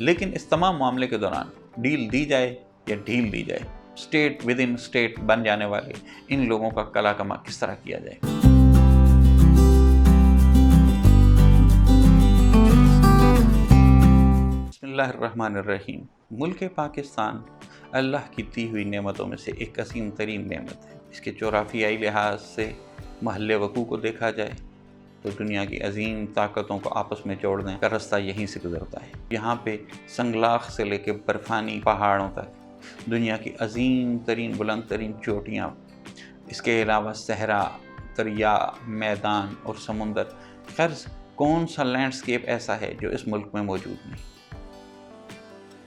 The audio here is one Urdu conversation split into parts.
لیکن اس تمام معاملے کے دوران ڈیل دی جائے یا ڈھیل دی جائے، اسٹیٹ ود ان اسٹیٹ بن جانے والے ان لوگوں کا کلا کما کس طرح کیا جائے۔ بسم اللہ الرحمن الرحیم۔ ملک پاکستان اللہ کی دی ہوئی نعمتوں میں سے ایک عظیم ترین نعمت ہے۔ اس کے جغرافیائی لحاظ سے محل وقوع کو دیکھا جائے تو دنیا کی عظیم طاقتوں کو آپس میں جوڑنے کا رستہ یہیں سے گزرتا ہے۔ یہاں پہ سنگلاخ سے لے کے برفانی پہاڑوں تک دنیا کی عظیم ترین بلند ترین چوٹیاں، اس کے علاوہ صحرا، دریا، میدان اور سمندر، غرض کون سا لینڈسکیپ ایسا ہے جو اس ملک میں موجود نہیں۔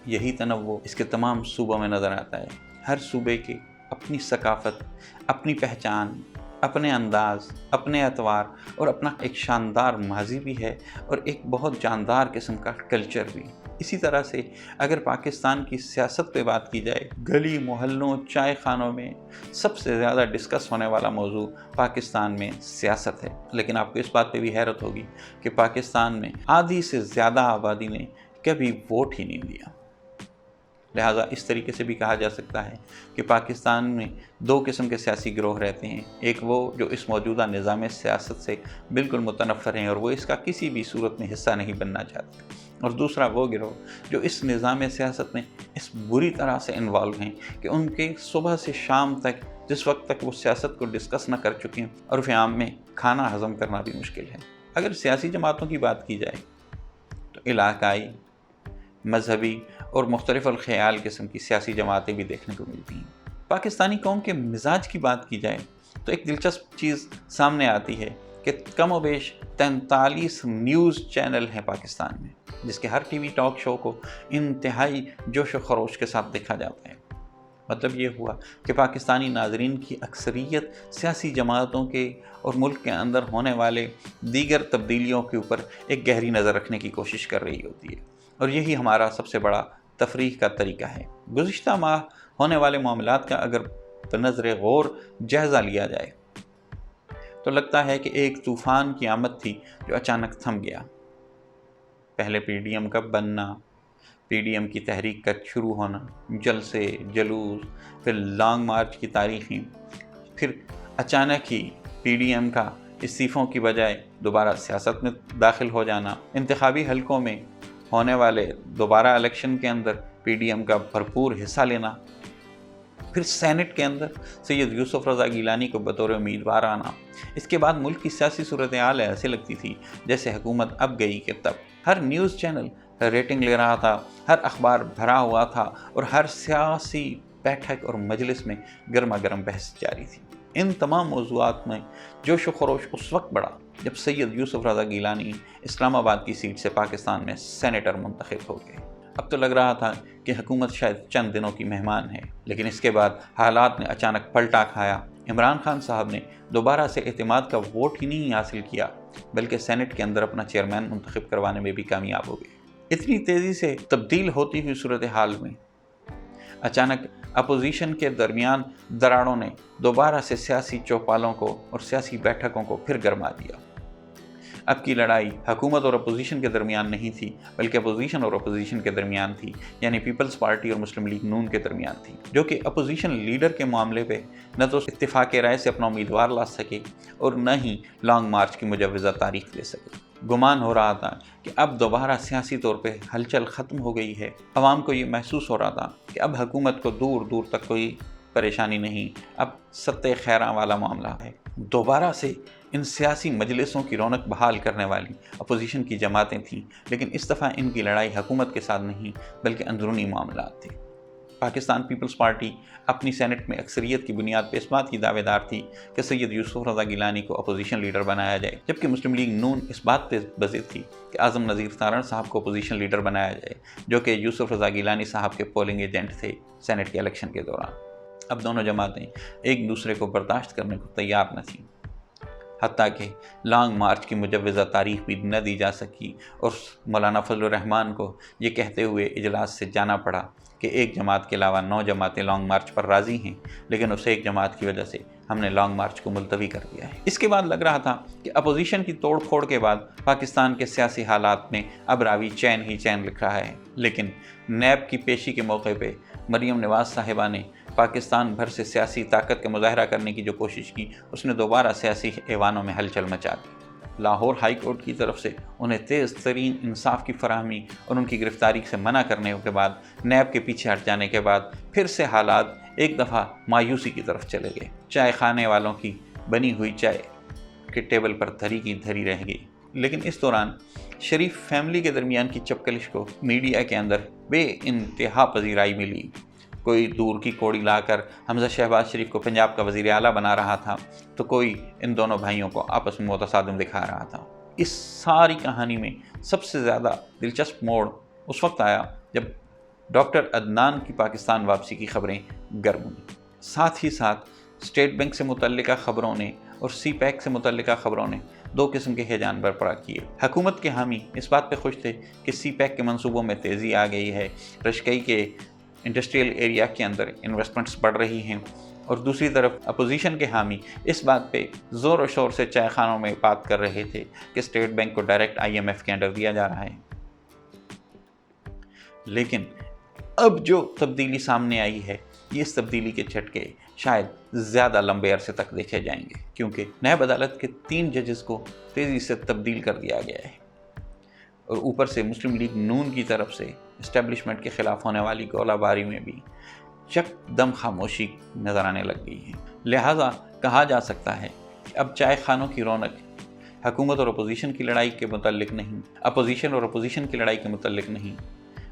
یہی تنوع اس کے تمام صوبوں میں نظر آتا ہے۔ ہر صوبے کی اپنی ثقافت، اپنی پہچان، اپنے انداز، اپنے اطوار اور اپنا ایک شاندار ماضی بھی ہے اور ایک بہت جاندار قسم کا کلچر بھی۔ اسی طرح سے اگر پاکستان کی سیاست پہ بات کی جائے، گلی محلوں چائے خانوں میں سب سے زیادہ ڈسکس ہونے والا موضوع پاکستان میں سیاست ہے۔ لیکن آپ کو اس بات پہ بھی حیرت ہوگی کہ پاکستان میں آدھی سے زیادہ آبادی نے کبھی ووٹ ہی نہیں دیا۔ لہٰذا اس طریقے سے بھی کہا جا سکتا ہے کہ پاکستان میں دو قسم کے سیاسی گروہ رہتے ہیں، ایک وہ جو اس موجودہ نظام سیاست سے بالکل متنفر ہیں اور وہ اس کا کسی بھی صورت میں حصہ نہیں بننا چاہتے، اور دوسرا وہ گروہ جو اس نظام سیاست میں اس بری طرح سے انوالو ہیں کہ ان کے صبح سے شام تک جس وقت تک وہ سیاست کو ڈسکس نہ کر چکے ہیں، عرف عام میں کھانا ہضم کرنا بھی مشکل ہے۔ اگر سیاسی جماعتوں کی بات کی جائے تو علاقائی، مذہبی اور مختلف الخیال قسم کی سیاسی جماعتیں بھی دیکھنے کو ملتی ہیں۔ پاکستانی قوم کے مزاج کی بات کی جائے تو ایک دلچسپ چیز سامنے آتی ہے کہ کم و بیش 43 نیوز چینل ہیں پاکستان میں، جس کے ہر ٹی وی ٹاک شو کو انتہائی جوش و خروش کے ساتھ دیکھا جاتا ہے۔ مطلب یہ ہوا کہ پاکستانی ناظرین کی اکثریت سیاسی جماعتوں کے اور ملک کے اندر ہونے والے دیگر تبدیلیوں کے اوپر ایک گہری نظر رکھنے کی کوشش کر رہی ہوتی ہے، اور یہی ہمارا سب سے بڑا تفریح کا طریقہ ہے۔ گزشتہ ماہ ہونے والے معاملات کا اگر بنظر غور جائزہ لیا جائے تو لگتا ہے کہ ایک طوفان کی آمد تھی جو اچانک تھم گیا۔ پہلے پی ڈی ایم کا بننا، پی ڈی ایم کی تحریک کا شروع ہونا، جلسے، جلوس، پھر لانگ مارچ کی تاریخیں، پھر اچانک ہی پی ڈی ایم کا استعفوں کی بجائے دوبارہ سیاست میں داخل ہو جانا، انتخابی حلقوں میں ہونے والے دوبارہ الیکشن کے اندر پی ڈی ایم کا بھرپور حصہ لینا، پھر سینٹ کے اندر سید یوسف رضا گیلانی کو بطور امیدوار آنا۔ اس کے بعد ملک کی سیاسی صورتحال ایسے لگتی تھی جیسے حکومت اب گئی کہ تب۔ ہر نیوز چینل ریٹنگ لے رہا تھا، ہر اخبار بھرا ہوا تھا اور ہر سیاسی بیٹھک اور مجلس میں گرما گرم بحث جاری تھی۔ ان تمام موضوعات میں جوش و خروش اس وقت بڑھا جب سید یوسف رضا گیلانی اسلام آباد کی سیٹ سے پاکستان میں سینیٹر منتخب ہو گئے۔ اب تو لگ رہا تھا کہ حکومت شاید چند دنوں کی مہمان ہے، لیکن اس کے بعد حالات نے اچانک پلٹا کھایا۔ عمران خان صاحب نے دوبارہ سے اعتماد کا ووٹ ہی نہیں حاصل کیا بلکہ سینٹ کے اندر اپنا چیئرمین منتخب کروانے میں بھی کامیاب ہو گئے۔ اتنی تیزی سے تبدیل ہوتی ہوئی صورتحال میں اچانک اپوزیشن کے درمیان دراڑوں نے دوبارہ سے سیاسی چوپالوں کو اور سیاسی بیٹھکوں کو پھر گرما دیا۔ اب کی لڑائی حکومت اور اپوزیشن کے درمیان نہیں تھی بلکہ اپوزیشن اور اپوزیشن کے درمیان تھی، یعنی پیپلز پارٹی اور مسلم لیگ نون کے درمیان تھی، جو کہ اپوزیشن لیڈر کے معاملے پہ نہ تو اتفاق رائے سے اپنا امیدوار لا سکے اور نہ ہی لانگ مارچ کی مجوزہ تاریخ دے سکے۔ گمان ہو رہا تھا کہ اب دوبارہ سیاسی طور پہ ہلچل ختم ہو گئی ہے۔ عوام کو یہ محسوس ہو رہا تھا کہ اب حکومت کو دور دور تک کوئی پریشانی نہیں، اب ستہ خیراں والا معاملہ ہے۔ دوبارہ سے ان سیاسی مجلسوں کی رونق بحال کرنے والی اپوزیشن کی جماعتیں تھیں، لیکن اس دفعہ ان کی لڑائی حکومت کے ساتھ نہیں بلکہ اندرونی معاملات تھے۔ پاکستان پیپلز پارٹی اپنی سینٹ میں اکثریت کی بنیاد پہ اس بات کی دعوے دار تھی کہ سید یوسف رضا گیلانی کو اپوزیشن لیڈر بنایا جائے، جبکہ مسلم لیگ نون اس بات پہ بضد تھی کہ اعظم نذیر تارڑ صاحب کو اپوزیشن لیڈر بنایا جائے، جو کہ یوسف رضا گیلانی صاحب کے پولنگ ایجنٹ تھے سینٹ کے الیکشن کے دوران۔ اب دونوں جماعتیں ایک دوسرے کو برداشت کرنے کو تیار نہ تھیں، حتیٰ کہ لانگ مارچ کی مجوزہ تاریخ بھی نہ دی جا سکی اور مولانا فضل الرحمان کو یہ کہتے ہوئے اجلاس سے جانا پڑا کہ ایک جماعت کے علاوہ 9 جماعتیں لانگ مارچ پر راضی ہیں، لیکن اس ایک جماعت کی وجہ سے ہم نے لانگ مارچ کو ملتوی کر دیا ہے۔ اس کے بعد لگ رہا تھا کہ اپوزیشن کی توڑ پھوڑ کے بعد پاکستان کے سیاسی حالات میں اب راوی چین ہی چین لکھ رہا ہے، لیکن نیب کی پیشی کے موقع پہ مریم نواز صاحبہ نے پاکستان بھر سے سیاسی طاقت کا مظاہرہ کرنے کی جو کوشش کی، اس نے دوبارہ سیاسی ایوانوں میں ہلچل مچا دی۔ لاہور ہائی کورٹ کی طرف سے انہیں تیز ترین انصاف کی فراہمی اور ان کی گرفتاری سے منع کرنے کے بعد، نیب کے پیچھے ہٹ جانے کے بعد پھر سے حالات ایک دفعہ مایوسی کی طرف چلے گئے۔ چائے خانے والوں کی بنی ہوئی چائے کے ٹیبل پر دھری کی دھری رہ گئی، لیکن اس دوران شریف فیملی کے درمیان کی چپکلش کو میڈیا کے اندر بے انتہا پذیرائی ملی۔ کوئی دور کی کوڑی لا کر حمزہ شہباز شریف کو پنجاب کا وزیر اعلیٰ بنا رہا تھا، تو کوئی ان دونوں بھائیوں کو آپس میں متصادم دکھا رہا تھا۔ اس ساری کہانی میں سب سے زیادہ دلچسپ موڑ اس وقت آیا جب ڈاکٹر عدنان کی پاکستان واپسی کی خبریں گرم ہوئیں۔ ساتھ ہی ساتھ اسٹیٹ بینک سے متعلقہ خبروں نے اور سی پیک سے متعلقہ خبروں نے دو قسم کے ہیجان برپا کیے۔ حکومت کے حامی اس بات پہ خوش تھے کہ سی پیک کے منصوبوں میں تیزی آ گئی ہے، رشکئی کے انڈسٹریل ایریا کے اندر انویسٹمنٹس بڑھ رہی ہیں، اور دوسری طرف اپوزیشن کے حامی اس بات پہ زور و شور سے چائے خانوں میں بات کر رہے تھے کہ اسٹیٹ بینک کو ڈائریکٹ IMF کے انڈر دیا جا رہا ہے۔ لیکن اب جو تبدیلی سامنے آئی ہے، یہ اس تبدیلی کے جھٹکے شاید زیادہ لمبے عرصے تک دیکھے جائیں گے، کیونکہ نیب عدالت کے 3 ججز کو تیزی سے تبدیل کر دیا گیا ہے، اور اوپر سے مسلم لیگ نون کی طرف سے اسٹیبلشمنٹ کے خلاف ہونے والی گولہ باری میں بھی یکدم خاموشی نظر آنے لگ گئی ہے۔ لہٰذا کہا جا سکتا ہے کہ اب چائے خانوں کی رونق حکومت اور اپوزیشن کی لڑائی کے متعلق نہیں، اپوزیشن اور اپوزیشن کی لڑائی کے متعلق نہیں،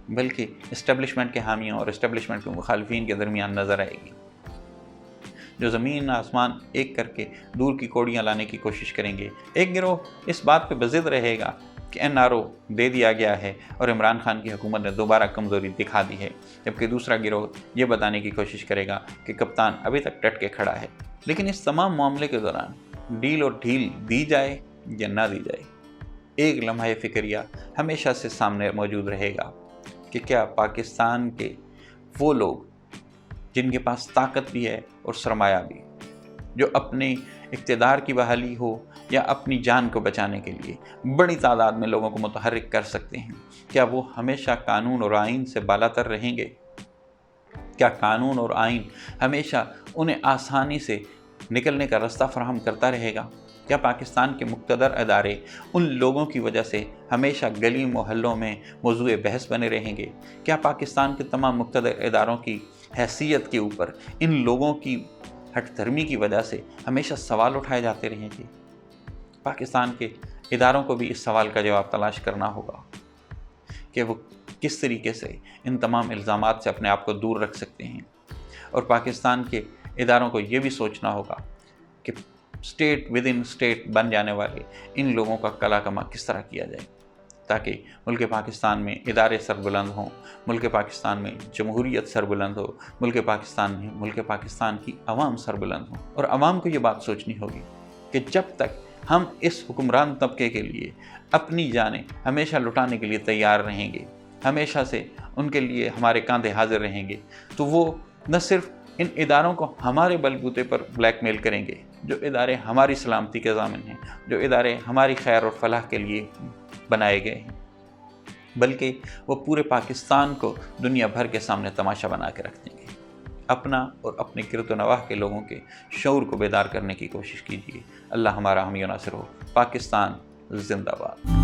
بلکہ اسٹیبلشمنٹ کے حامیوں اور اسٹیبلشمنٹ کے مخالفین کے درمیان نظر آئے گی، جو زمین آسمان ایک کر کے دور کی کوڑیاں لانے کی کوشش کریں گے۔ ایک گروہ اس بات پہ بضد رہے گا کہ NRO دے دیا گیا ہے اور عمران خان کی حکومت نے دوبارہ کمزوری دکھا دی ہے، جبکہ دوسرا گروہ یہ بتانے کی کوشش کرے گا کہ کپتان ابھی تک ڈٹ کے کھڑا ہے۔ لیکن اس تمام معاملے کے دوران ڈیل اور ڈھیل دی جائے یا نہ دی جائے، ایک لمحہ فکریہ ہمیشہ سے سامنے موجود رہے گا کہ کیا پاکستان کے وہ لوگ جن کے پاس طاقت بھی ہے اور سرمایہ بھی، جو اپنے اقتدار کی بحالی ہو یا اپنی جان کو بچانے کے لیے بڑی تعداد میں لوگوں کو متحرک کر سکتے ہیں، کیا وہ ہمیشہ قانون اور آئین سے بالا تر رہیں گے؟ کیا قانون اور آئین ہمیشہ انہیں آسانی سے نکلنے کا راستہ فراہم کرتا رہے گا؟ کیا پاکستان کے مقتدر ادارے ان لوگوں کی وجہ سے ہمیشہ گلی محلوں میں موضوع بحث بنے رہیں گے؟ کیا پاکستان کے تمام مقتدر اداروں کی حیثیت کے اوپر ان لوگوں کی ہٹ دھرمی کی وجہ سے ہمیشہ سوال اٹھائے جاتے رہیں گے؟ پاکستان کے اداروں کو بھی اس سوال کا جواب تلاش کرنا ہوگا کہ وہ کس طریقے سے ان تمام الزامات سے اپنے آپ کو دور رکھ سکتے ہیں، اور پاکستان کے اداروں کو یہ بھی سوچنا ہوگا کہ اسٹیٹ ود ان اسٹیٹ بن جانے والے ان لوگوں کا کلا کما کس طرح کیا جائے، تاکہ ملک پاکستان میں ادارے سربلند ہوں، ملک پاکستان میں جمہوریت سربلند ہو، ملک پاکستان کی عوام سربلند ہوں۔ اور عوام کو یہ بات سوچنی ہوگی کہ جب تک ہم اس حکمران طبقے کے لیے اپنی جانیں ہمیشہ لٹانے کے لیے تیار رہیں گے، ہمیشہ سے ان کے لیے ہمارے کاندھے حاضر رہیں گے، تو وہ نہ صرف ان اداروں کو ہمارے بلبوتے پر بلیک میل کریں گے، جو ادارے ہماری سلامتی کے ضامن ہیں، جو ادارے ہماری خیر اور فلاح کے لیے بنائے گئے ہیں، بلکہ وہ پورے پاکستان کو دنیا بھر کے سامنے تماشا بنا کے رکھ دیں گے۔ اپنا اور اپنے گرد و نواح کے لوگوں کے شعور کو بیدار کرنے کی کوشش کیجیے۔ اللہ ہمارا حامی و ناصر ہو۔ پاکستان زندہ باد۔